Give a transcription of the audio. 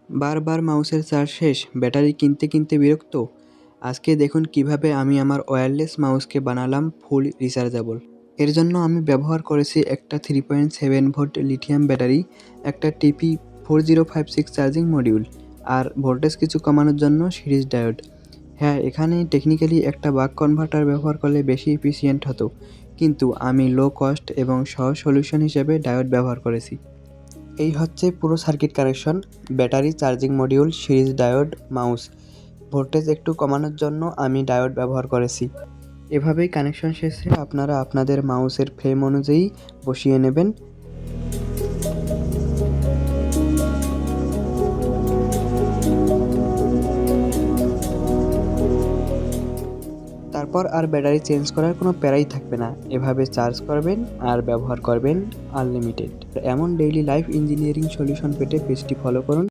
বারবার মাউসের চার্জ শেষ, ব্যাটারি কিনতে কিনতে বিরক্ত? আজকে দেখুন কিভাবে আমি আমার ওয়্যারলেস মাউসকে বানালাম ফুল রিচার্জেবল। এর জন্য আমি ব্যবহার করেছি একটা 3.7 ভোল্ট লিথিয়াম ব্যাটারি, একটা TP4056 চার্জিং মডিউল, আর ভোল্টেজ কিছু কমানোর জন্য সিরিজ ডায়োড। হ্যাঁ, এখানে টেকনিক্যালি একটা বাক কনভার্টার ব্যবহার করলে বেশি এফিসিয়েন্ট হতো, কিন্তু আমি লো কস্ট এবং সহজ সলিউশন হিসেবে ডায়োড ব্যবহার করেছি। এই হচ্ছে পুরো circuit connection: battery, charging module, series diode, mouse. Voltage একটু কমানোর জন্য আমি ডায়োড ব্যবহার করেছি। এভাবেই কানেকশন শেষে আপনারা আপনাদের মাউসের ফ্রেম অনুযায়ী বসিয়ে নেবেন। তারপর আর ব্যাটারি চেঞ্জ করার কোনো প্যারাই থাকবে না। এভাবে চার্জ করবেন আর ব্যবহার করবেন আনলিমিটেড। এমন ডেইলি লাইফ ইঞ্জিনিয়ারিং সলিউশন পেতে পেজটি ফলো করুন।